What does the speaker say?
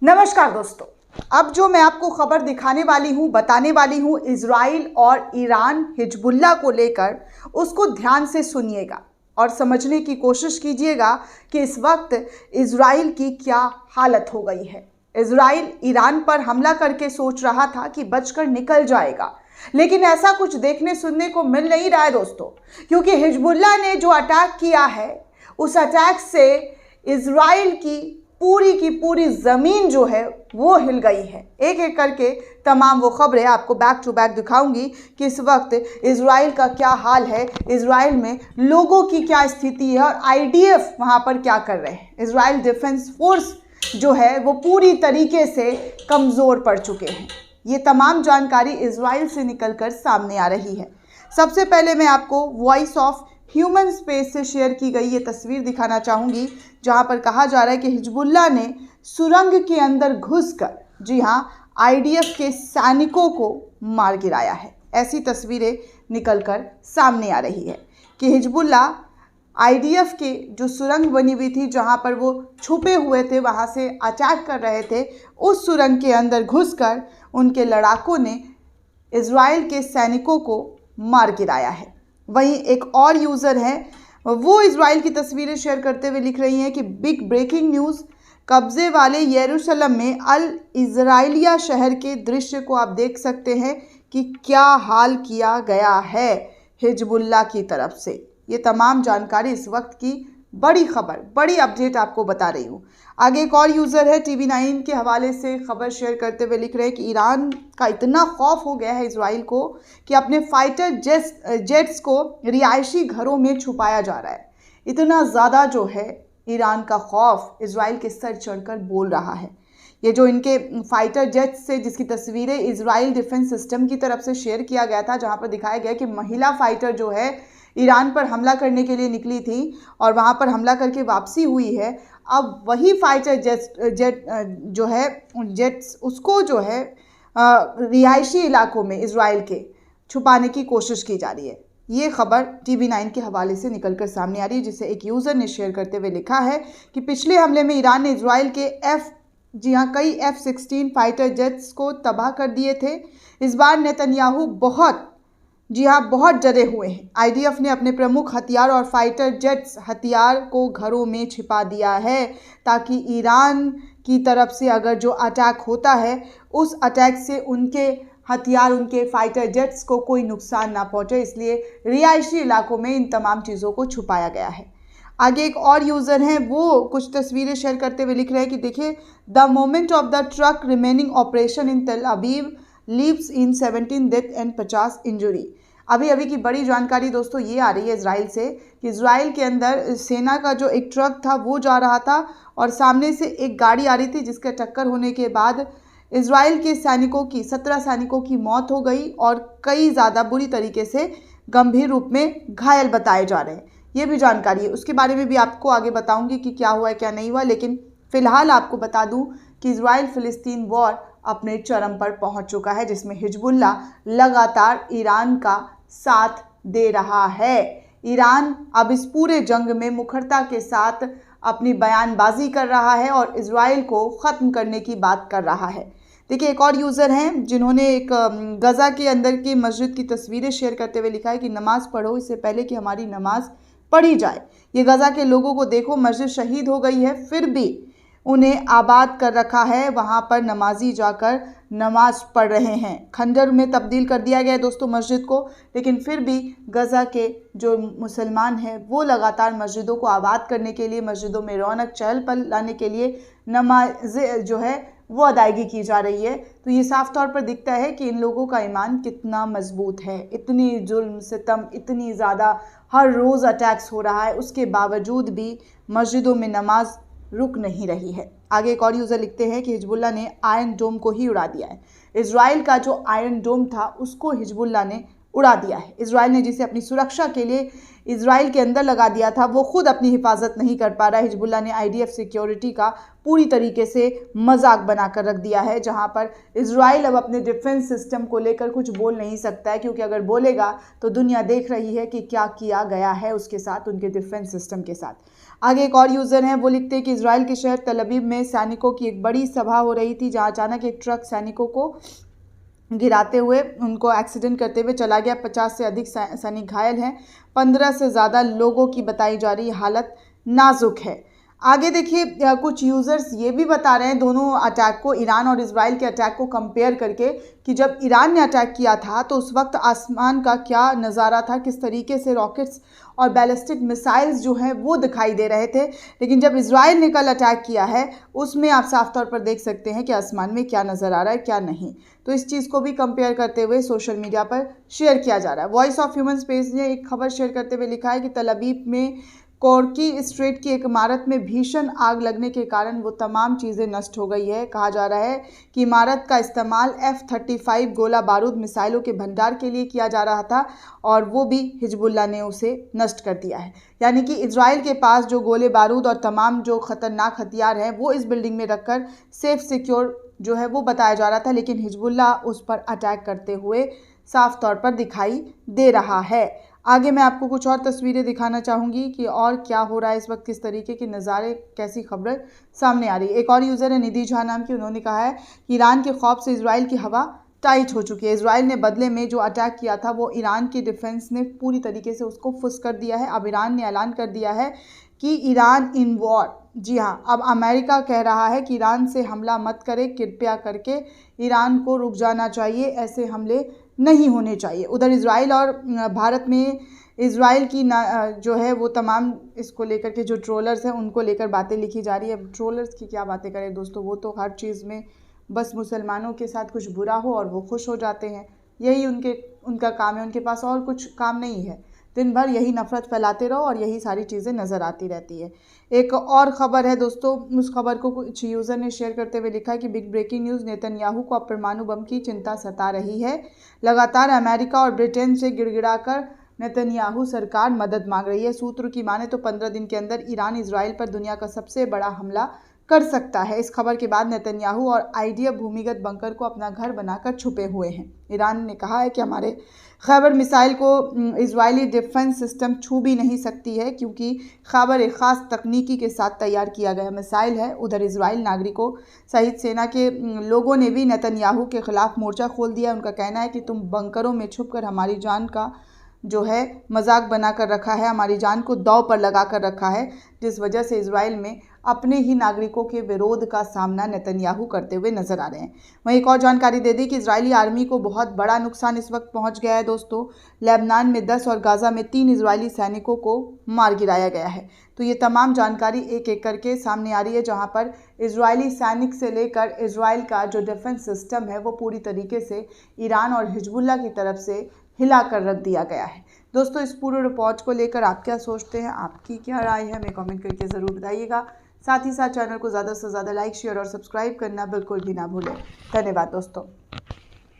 नमस्कार दोस्तों। अब जो मैं आपको खबर दिखाने वाली हूँ, बताने वाली हूँ, इजराइल और ईरान हिजबुल्लाह को लेकर, उसको ध्यान से सुनिएगा और समझने की कोशिश कीजिएगा कि इस वक्त इजराइल की क्या हालत हो गई है। इजराइल ईरान पर हमला करके सोच रहा था कि बचकर निकल जाएगा, लेकिन ऐसा कुछ देखने सुनने को मिल नहीं रहा है दोस्तों, क्योंकि हिजबुल्लाह ने जो अटैक किया है, उस अटैक से इजराइल की पूरी ज़मीन जो है वो हिल गई है। एक एक करके तमाम वो खबरें आपको बैक टू बैक दिखाऊंगी कि इस वक्त इजराइल का क्या हाल है, इजराइल में लोगों की क्या स्थिति है और आईडीएफ वहाँ पर क्या कर रहे हैं। इजराइल डिफेंस फोर्स जो है वो पूरी तरीके से कमज़ोर पड़ चुके हैं। ये तमाम जानकारी इजराइल से निकलकर सामने आ रही है। सबसे पहले मैं आपको वॉइस ऑफ ह्यूमन स्पेस से शेयर की गई ये तस्वीर दिखाना चाहूँगी, जहाँ पर कहा जा रहा है कि हिजबुल्लाह ने सुरंग के अंदर घुसकर, जी हाँ, आईडीएफ के सैनिकों को मार गिराया है। ऐसी तस्वीरें निकलकर सामने आ रही है कि हिजबुल्लाह आईडीएफ के जो सुरंग बनी हुई थी, जहाँ पर वो छुपे हुए थे, वहाँ से अटैक कर रहे थे, उस सुरंग के अंदर घुसकर उनके लड़ाकों ने इजराइल के सैनिकों को मार गिराया है। वहीं एक और यूज़र है, वो इजराइल की तस्वीरें शेयर करते हुए लिख रही हैं कि बिग ब्रेकिंग न्यूज़, कब्जे वाले यरूशलेम में अल इजराइलिया शहर के दृश्य को आप देख सकते हैं कि क्या हाल किया गया है हिजबुल्लाह की तरफ से। ये तमाम जानकारी इस वक्त की बड़ी खबर, बड़ी अपडेट आपको बता रही हूँ। आगे एक और यूज़र है, TV9 के हवाले से खबर शेयर करते हुए लिख रहे हैं कि ईरान का इतना खौफ हो गया है इजराइल को कि अपने फाइटर जेट्स को रिहायशी घरों में छुपाया जा रहा है। इतना ज़्यादा जो है ईरान का खौफ इजराइल के सर चढ़कर बोल रहा है। ये जो इनके फाइटर जेट्स से, जिसकी तस्वीरें इजराइल डिफेंस सिस्टम की तरफ से शेयर किया गया था, जहाँ पर दिखाया गया कि महिला फाइटर जो है ईरान पर हमला करने के लिए निकली थी और वहाँ पर हमला करके वापसी हुई है। अब वही फाइटर जेट जो है जेट्स, उसको जो है रिहायशी इलाकों में इजराइल के छुपाने की कोशिश की जा रही है। ये खबर TV9 के हवाले से निकलकर सामने आ रही है, जिसे एक यूज़र ने शेयर करते हुए लिखा है कि पिछले हमले में ईरान ने इजराइल के कई F-16 फाइटर जेट्स को तबाह कर दिए थे। इस बार नेतन्याहू बहुत डरे हुए हैं। आईडीएफ ने अपने प्रमुख हथियार और फाइटर जेट्स हथियार को घरों में छिपा दिया है, ताकि ईरान की तरफ से अगर जो अटैक होता है, उस अटैक से उनके हथियार, उनके फाइटर जेट्स को कोई नुकसान ना पहुंचे। इसलिए रिहायशी इलाकों में इन तमाम चीज़ों को छुपाया गया है। आगे एक और यूज़र हैं, वो कुछ तस्वीरें शेयर करते हुए लिख रहे हैं कि देखिए, the moment of the truck remaining operation in Tel Aviv leaves in 17 death and 50 injury. अभी की बड़ी जानकारी दोस्तों ये आ रही है इजराइल से कि इजराइल के अंदर सेना का जो एक ट्रक था वो जा रहा था और सामने से एक गाड़ी आ रही थी, जिसके टक्कर होने के बाद इजराइल के 17 सैनिकों की मौत हो गई और कई ज़्यादा बुरी तरीके से गंभीर रूप में घायल बताए जा रहे हैं। ये भी जानकारी है, उसके बारे में भी आपको आगे बताऊंगी कि क्या हुआ है क्या नहीं हुआ। लेकिन फ़िलहाल आपको बता दूं कि इजराइल फ़िलिस्तीन वॉर अपने चरम पर पहुंच चुका है, जिसमें हिजबुल्लाह लगातार ईरान का साथ दे रहा है। ईरान अब इस पूरे जंग में मुखरता के साथ अपनी बयानबाजी कर रहा है और इजराइल को ख़त्म करने की बात कर रहा है। देखिए, एक और यूज़र हैं जिन्होंने एक गज़ा के अंदर की मस्जिद की तस्वीरें शेयर करते हुए लिखा है कि नमाज़ पढ़ो इससे पहले कि हमारी नमाज़ पढ़ी जाए। ये गज़ा के लोगों को देखो, मस्जिद शहीद हो गई है, फिर भी उन्हें आबाद कर रखा है, वहाँ पर नमाजी जाकर नमाज पढ़ रहे हैं। खंडर में तब्दील कर दिया गया है दोस्तों मस्जिद को, लेकिन फिर भी गज़ा के जो मुसलमान हैं वो लगातार मस्जिदों को आबाद करने के लिए, मस्जिदों में रौनक चहल पहल लाने के लिए नमाज जो है वो अदायगी की जा रही है। तो ये साफ तौर पर दिखता है कि इन लोगों का ईमान कितना मजबूत है। इतनी जुल्म सितम, इतनी ज़्यादा हर रोज़ अटैक्स हो रहा है, उसके बावजूद भी मस्जिदों में नमाज रुक नहीं रही है। आगे एक और यूज़र लिखते हैं कि हिजबुल्लाह ने आयरन डोम को ही उड़ा दिया है। इजराइल का जो आयरन डोम था उसको हिजबुल्लाह ने उड़ा दिया है। इजराइल ने जिसे अपनी सुरक्षा के लिए इजराइल के अंदर लगा दिया था, वो खुद अपनी हिफाजत नहीं कर पा रहा है। हिजबुल्लाह ने IDF सिक्योरिटी का पूरी तरीके से मजाक बनाकर रख दिया है, जहां पर इजराइल अब अपने डिफेंस सिस्टम को लेकर कुछ बोल नहीं सकता है, क्योंकि अगर बोलेगा तो दुनिया देख रही है कि क्या किया गया है उसके साथ, उनके डिफेंस सिस्टम के साथ। आगे एक और यूज़र हैं, वो लिखते हैं कि इजराइल के शहर तल अवीव में सैनिकों की एक बड़ी सभा हो रही थी, जहां अचानक एक ट्रक सैनिकों को गिराते हुए, उनको एक्सीडेंट करते हुए चला गया। 50 से अधिक सैनिक घायल हैं। 15 से ज़्यादा लोगों की बताई जा रही हालत नाजुक है। आगे देखिए, कुछ यूज़र्स ये भी बता रहे हैं दोनों अटैक को, ईरान और इजराइल के अटैक को कंपेयर करके, कि जब ईरान ने अटैक किया था तो उस वक्त आसमान का क्या नज़ारा था, किस तरीके से रॉकेट्स और बैलिस्टिक मिसाइल्स जो हैं वो दिखाई दे रहे थे। लेकिन जब इजराइल ने कल अटैक किया है, उसमें आप साफ तौर पर देख सकते हैं कि आसमान में क्या नज़र आ रहा है, क्या नहीं। तो इस चीज़ को भी कंपेयर करते हुए सोशल मीडिया पर शेयर किया जा रहा है। वॉइस ऑफ ह्यूमन स्पेस ने एक खबर शेयर करते हुए लिखा है कि तल अवीव में कोर्की स्ट्रीट की एक इमारत में भीषण आग लगने के कारण वो तमाम चीज़ें नष्ट हो गई है। कहा जा रहा है कि इमारत का इस्तेमाल F-35 गोला बारूद मिसाइलों के भंडार के लिए किया जा रहा था, और वो भी हिजबुल्लाह ने उसे नष्ट कर दिया है। यानी कि इजराइल के पास जो गोले बारूद और तमाम जो ख़तरनाक हथियार हैं वो इस बिल्डिंग में रखकर सेफ सिक्योर जो है वो बताया जा रहा था, लेकिन हिजबुल्लाह उस पर अटैक करते हुए साफ तौर पर दिखाई दे रहा है। आगे मैं आपको कुछ और तस्वीरें दिखाना चाहूँगी कि और क्या हो रहा है इस वक्त, किस तरीके के नज़ारे, कैसी खबरें सामने आ रही है। एक और यूज़र है निधि झा नाम की, उन्होंने कहा है कि ईरान के खौफ से इजराइल की हवा टाइट हो चुकी है। इजराइल ने बदले में जो अटैक किया था वो ईरान की डिफेंस ने पूरी तरीके से उसको फुस कर दिया है। अब ईरान ने ऐलान कर दिया है कि ईरान इन वॉर। जी हाँ, अब अमेरिका कह रहा है कि ईरान से हमला मत करे, कृपया करके ईरान को रुक जाना चाहिए, ऐसे हमले नहीं होने चाहिए। उधर इजराइल और भारत में इजराइल की जो है वो तमाम इसको लेकर के जो ट्रोलर्स हैं उनको लेकर बातें लिखी जा रही है। ट्रोलर्स की क्या बातें करें दोस्तों, वो तो हर चीज़ में बस मुसलमानों के साथ कुछ बुरा हो और वो खुश हो जाते हैं, यही उनका काम है। उनके पास और कुछ काम नहीं है, दिन भर यही नफ़रत फैलाते रहो और यही सारी चीज़ें नज़र आती रहती है। एक और ख़बर है दोस्तों, उस खबर को कुछ यूज़र ने शेयर करते हुए लिखा है कि बिग ब्रेकिंग न्यूज़, नेतन्याहू को अब परमाणु बम की चिंता सता रही है। लगातार अमेरिका और ब्रिटेन से गिड़गिड़ाकर नेतन्याहू सरकार मदद मांग रही है। सूत्र की माने तो 15 दिन के अंदर ईरान इजराइल पर दुनिया का सबसे बड़ा हमला कर सकता है। इस खबर के बाद नेतन्याहू और IDF भूमिगत बंकर को अपना घर बनाकर छुपे हुए हैं। ईरान ने कहा है कि हमारे खैबर मिसाइल को इजरायली डिफेंस सिस्टम छू भी नहीं सकती है, क्योंकि खैबर एक ख़ास तकनीकी के साथ तैयार किया गया मिसाइल है। उधर इजराइल नागरिकों सहित सेना के लोगों ने भी नेतन्याहू के खिलाफ मोर्चा खोल दिया। उनका कहना है कि तुम बंकरों में छुपकर हमारी जान का जो है मजाक बना कर रखा है, हमारी जान को दांव पर लगा कर रखा है, जिस वजह से इजराइल में अपने ही नागरिकों के विरोध का सामना नेतन्याहू करते हुए नजर आ रहे हैं। वहीं एक और जानकारी दे दी कि इजरायली आर्मी को बहुत बड़ा नुकसान इस वक्त पहुंच गया है दोस्तों। लेबनान में 10 और गाज़ा में 3 इजरायली सैनिकों को मार गिराया गया है। तो ये तमाम जानकारी एक एक करके सामने आ रही है, जहां पर इजरायली सैनिक से लेकर इजराइल का जो डिफेंस सिस्टम है वो पूरी तरीके से ईरान और हिजबुल्लाह की तरफ से हिला कर रख दिया गया है। दोस्तों, इस पूरे रिपोर्ट को लेकर आप क्या सोचते हैं, आपकी क्या राय है, हमें कमेंट करके ज़रूर बताइएगा। साथ ही साथ चैनल को ज़्यादा से ज़्यादा लाइक, शेयर और सब्सक्राइब करना बिल्कुल भी ना भूलें। धन्यवाद दोस्तों।